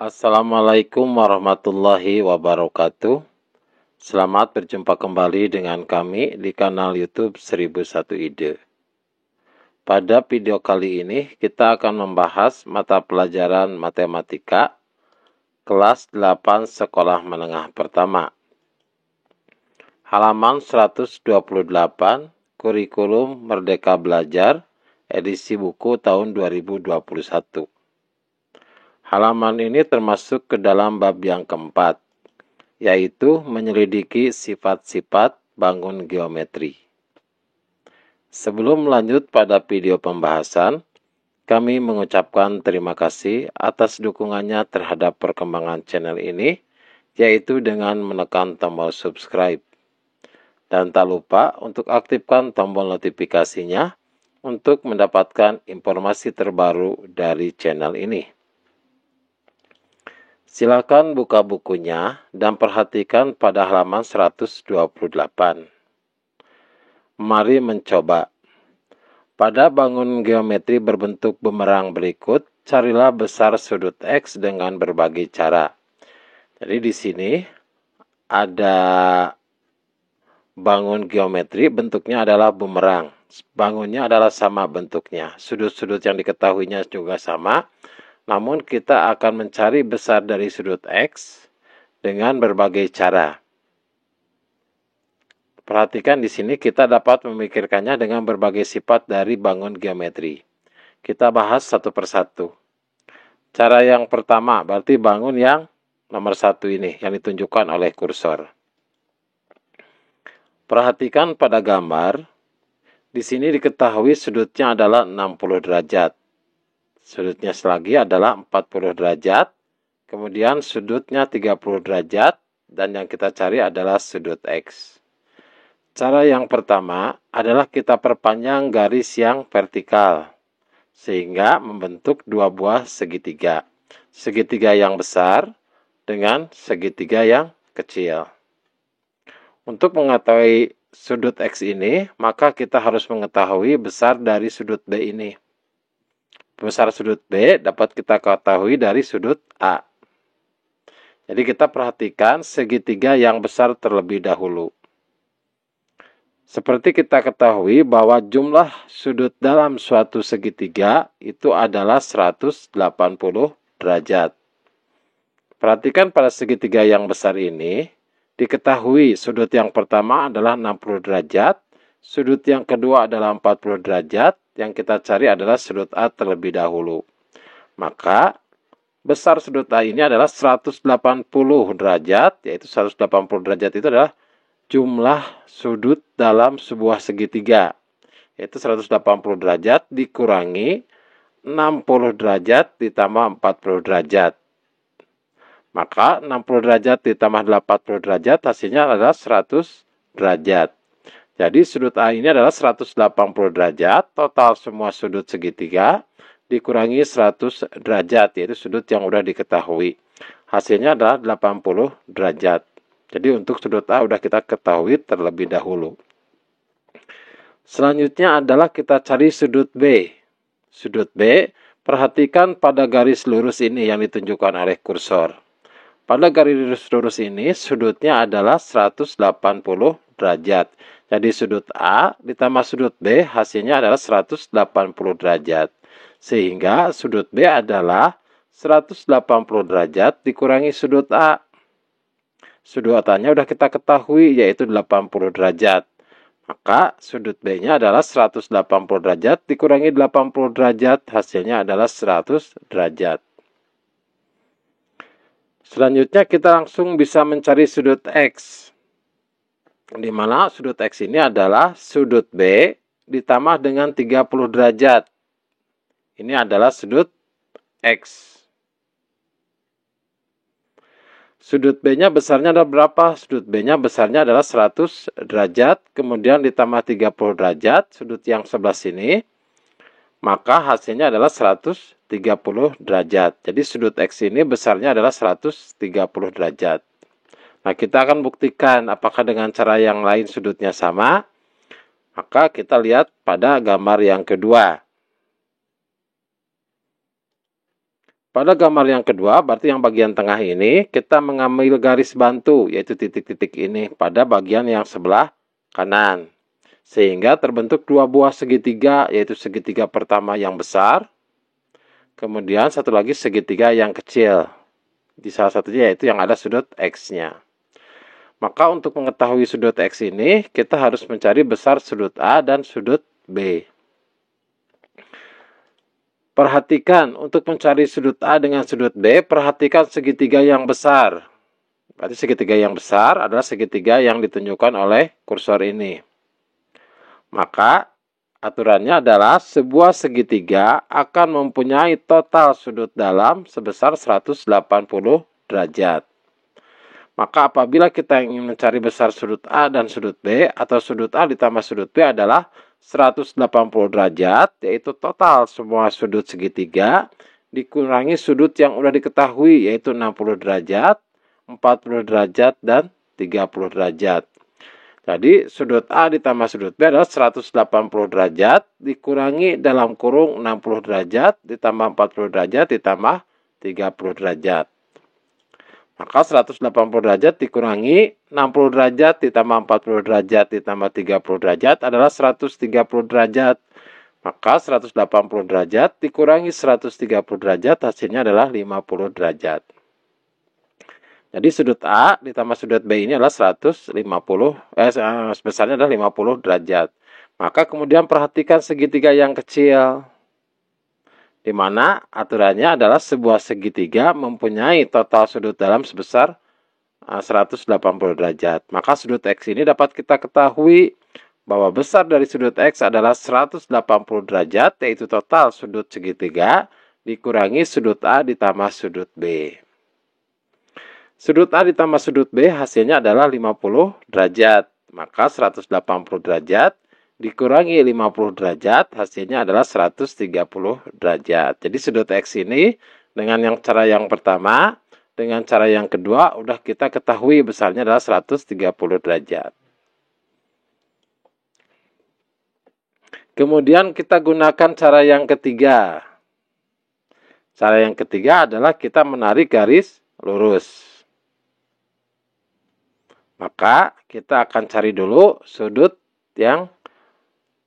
Assalamualaikum warahmatullahi wabarakatuh. Selamat berjumpa kembali dengan kami di kanal YouTube 1001 Ide. Pada video kali ini kita akan membahas mata pelajaran matematika kelas 8 sekolah menengah pertama. Halaman 128, Kurikulum Merdeka Belajar, edisi buku tahun 2021. Halaman ini termasuk ke dalam bab yang keempat, yaitu menyelidiki sifat-sifat bangun geometri. Sebelum lanjut pada video pembahasan, kami mengucapkan terima kasih atas dukungannya terhadap perkembangan channel ini, yaitu dengan menekan tombol subscribe. Dan tak lupa untuk aktifkan tombol notifikasinya untuk mendapatkan informasi terbaru dari channel ini. Silakan buka bukunya dan perhatikan pada halaman 128. Mari mencoba. Pada bangun geometri berbentuk bumerang berikut, carilah besar sudut X dengan berbagai cara. Jadi di sini ada bangun geometri, bentuknya adalah bumerang. Bangunnya adalah sama bentuknya. Sudut-sudut yang diketahuinya juga sama. Namun kita akan mencari besar dari sudut X dengan berbagai cara. Perhatikan di sini kita dapat memikirkannya dengan berbagai sifat dari bangun geometri. Kita bahas satu persatu. Cara yang pertama berarti bangun yang nomor 1 ini yang ditunjukkan oleh kursor. Perhatikan pada gambar. Di sini diketahui sudutnya adalah 60 derajat. Sudutnya selagi adalah 40 derajat, kemudian sudutnya 30 derajat, dan yang kita cari adalah sudut X. Cara yang pertama adalah kita perpanjang garis yang vertikal, sehingga membentuk dua buah segitiga. Segitiga yang besar dengan segitiga yang kecil. Untuk mengetahui sudut X ini, maka kita harus mengetahui besar dari sudut B ini. Besar sudut B dapat kita ketahui dari sudut A. Jadi kita perhatikan segitiga yang besar terlebih dahulu. Seperti kita ketahui bahwa jumlah sudut dalam suatu segitiga itu adalah 180 derajat. Perhatikan pada segitiga yang besar ini, diketahui sudut yang pertama adalah 60 derajat, sudut yang kedua adalah 40 derajat, yang kita cari adalah sudut A terlebih dahulu. Maka, besar sudut A ini adalah 180 derajat, yaitu 180 derajat itu adalah jumlah sudut dalam sebuah segitiga. Yaitu 180 derajat dikurangi 60 derajat ditambah 40 derajat. Maka, 60 derajat ditambah 80 derajat hasilnya adalah 100 derajat. Jadi sudut A ini adalah 180 derajat, total semua sudut segitiga dikurangi 100 derajat, yaitu sudut yang sudah diketahui. Hasilnya adalah 80 derajat. Jadi untuk sudut A sudah kita ketahui terlebih dahulu. Selanjutnya adalah kita cari sudut B. Sudut B, perhatikan pada garis lurus ini yang ditunjukkan oleh kursor. Pada garis lurus ini sudutnya adalah 180 derajat. Jadi sudut A ditambah sudut B hasilnya adalah 180 derajat. Sehingga sudut B adalah 180 derajat dikurangi sudut A. Sudut A-nya sudah kita ketahui yaitu 80 derajat. Maka sudut B-nya adalah 180 derajat dikurangi 80 derajat hasilnya adalah 100 derajat. Selanjutnya kita langsung bisa mencari sudut X. Di mana sudut X ini adalah sudut B ditambah dengan 30 derajat. Ini adalah sudut X. Sudut B-nya besarnya adalah berapa? Sudut B-nya besarnya adalah 100 derajat, kemudian ditambah 30 derajat, sudut yang sebelah sini, maka hasilnya adalah 130 derajat. Jadi sudut X ini besarnya adalah 130 derajat. Nah, kita akan buktikan apakah dengan cara yang lain sudutnya sama. Maka kita lihat pada gambar yang kedua. Pada gambar yang kedua, berarti yang bagian tengah ini, kita mengambil garis bantu, yaitu titik-titik ini, pada bagian yang sebelah kanan. Sehingga terbentuk dua buah segitiga, yaitu segitiga pertama yang besar, kemudian satu lagi segitiga yang kecil. Di salah satunya yaitu yang ada sudut X-nya. Maka untuk mengetahui sudut X ini, kita harus mencari besar sudut A dan sudut B. Perhatikan, untuk mencari sudut A dengan sudut B, perhatikan segitiga yang besar. Berarti segitiga yang besar adalah segitiga yang ditunjukkan oleh kursor ini. Maka, aturannya adalah sebuah segitiga akan mempunyai total sudut dalam sebesar 180 derajat. Maka apabila kita ingin mencari besar sudut A dan sudut B, atau sudut A ditambah sudut B adalah 180 derajat, yaitu total semua sudut segitiga, dikurangi sudut yang sudah diketahui, yaitu 60 derajat, 40 derajat, dan 30 derajat. Jadi sudut A ditambah sudut B adalah 180 derajat, dikurangi dalam kurung 60 derajat, ditambah 40 derajat, ditambah 30 derajat. Maka 180 derajat dikurangi 60 derajat ditambah 40 derajat ditambah 30 derajat adalah 130 derajat. Maka 180 derajat dikurangi 130 derajat hasilnya adalah 50 derajat. Jadi sudut A ditambah sudut B ini adalah sebesarnya adalah 50 derajat. Maka kemudian perhatikan segitiga yang kecil, di mana aturannya adalah sebuah segitiga mempunyai total sudut dalam sebesar 180 derajat. Maka sudut X ini dapat kita ketahui bahwa besar dari sudut X adalah 180 derajat, yaitu total sudut segitiga dikurangi sudut A ditambah sudut B. Sudut A ditambah sudut B hasilnya adalah 50 derajat. Maka 180 derajat dikurangi 50 derajat, hasilnya adalah 130 derajat. Jadi sudut X ini dengan cara yang pertama, dengan cara yang kedua, udah kita ketahui besarnya adalah 130 derajat. Kemudian kita gunakan cara yang ketiga. Cara yang ketiga adalah kita menarik garis lurus. Maka kita akan cari dulu sudut yang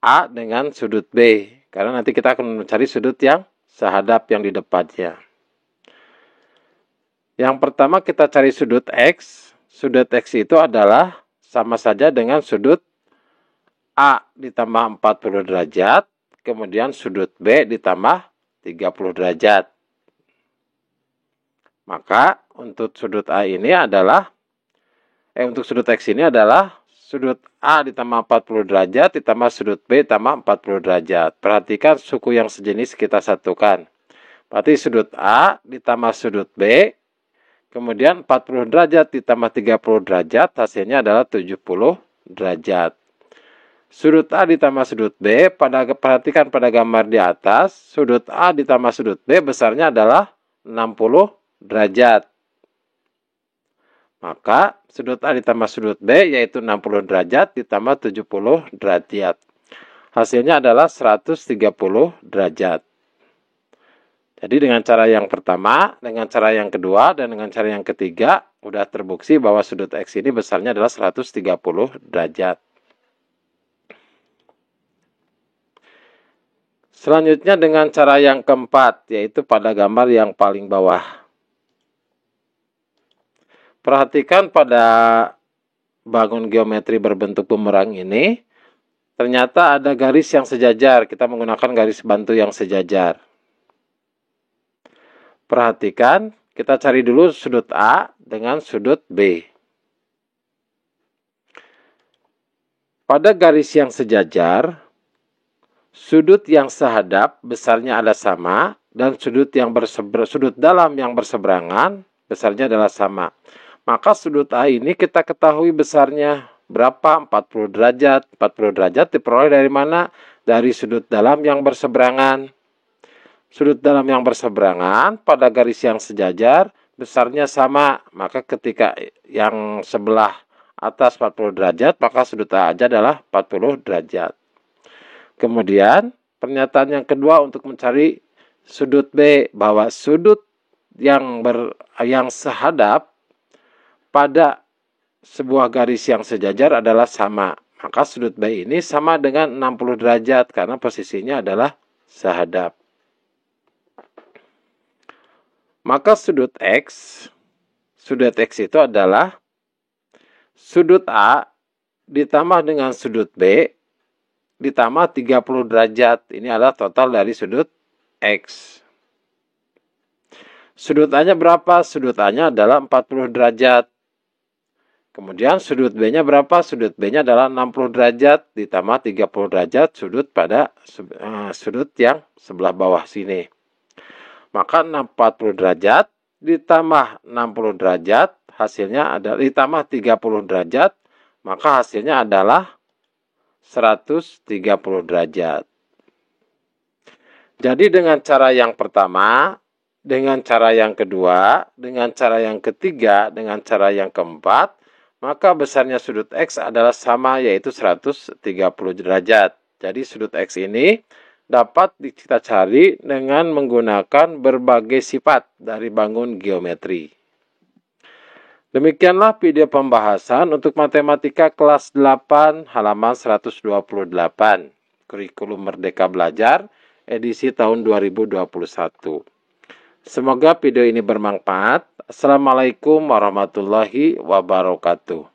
A dengan sudut B, karena nanti kita akan mencari sudut yang sehadap yang di depannya. Yang pertama kita cari sudut X. Sudut X itu adalah sama saja dengan sudut A ditambah 40 derajat, kemudian sudut B ditambah 30 derajat. Maka untuk sudut A ini adalah, untuk sudut X ini adalah sudut A ditambah 40 derajat ditambah sudut B ditambah 40 derajat. Perhatikan suku yang sejenis kita satukan. Berarti sudut A ditambah sudut B, kemudian 40 derajat ditambah 30 derajat, hasilnya adalah 70 derajat. Sudut A ditambah sudut B, perhatikan pada gambar di atas, sudut A ditambah sudut B besarnya adalah 60 derajat. Maka sudut A ditambah sudut B yaitu 60 derajat ditambah 70 derajat. Hasilnya adalah 130 derajat. Jadi dengan cara yang pertama, dengan cara yang kedua, dan dengan cara yang ketiga, sudah terbukti bahwa sudut X ini besarnya adalah 130 derajat. Selanjutnya dengan cara yang keempat, yaitu pada gambar yang paling bawah. Perhatikan pada bangun geometri berbentuk bumerang ini, ternyata ada garis yang sejajar. Kita menggunakan garis bantu yang sejajar. Perhatikan, kita cari dulu sudut A dengan sudut B. Pada garis yang sejajar, sudut yang sehadap besarnya adalah sama, dan sudut dalam yang berseberangan besarnya adalah sama. Maka sudut A ini kita ketahui besarnya berapa? 40 derajat. 40 derajat diperoleh dari mana? Dari sudut dalam yang berseberangan. Sudut dalam yang berseberangan pada garis yang sejajar besarnya sama. Maka ketika yang sebelah atas 40 derajat, maka sudut A aja adalah 40 derajat. Kemudian pernyataan yang kedua untuk mencari sudut B, bahwa sudut yang sehadap pada sebuah garis yang sejajar adalah sama. Maka sudut B ini sama dengan 60 derajat karena posisinya adalah sehadap. Maka sudut X itu adalah sudut A ditambah dengan sudut B ditambah 30 derajat. Ini adalah total dari sudut X. Sudut A-nya berapa? Sudut A-nya adalah 40 derajat. Kemudian sudut B-nya berapa? Sudut B-nya adalah 60 derajat ditambah 30 derajat sudut pada sudut yang sebelah bawah sini. Maka 40 derajat ditambah 60 derajat hasilnya adalah ditambah 30 derajat, maka hasilnya adalah 130 derajat. Jadi dengan cara yang pertama, dengan cara yang kedua, dengan cara yang ketiga, dengan cara yang keempat, maka besarnya sudut X adalah sama, yaitu 130 derajat. Jadi sudut X ini dapat kita cari dengan menggunakan berbagai sifat dari bangun geometri. Demikianlah video pembahasan untuk matematika kelas 8 halaman 128. Kurikulum Merdeka Belajar edisi tahun 2021. Semoga video ini bermanfaat. Assalamualaikum warahmatullahi wabarakatuh.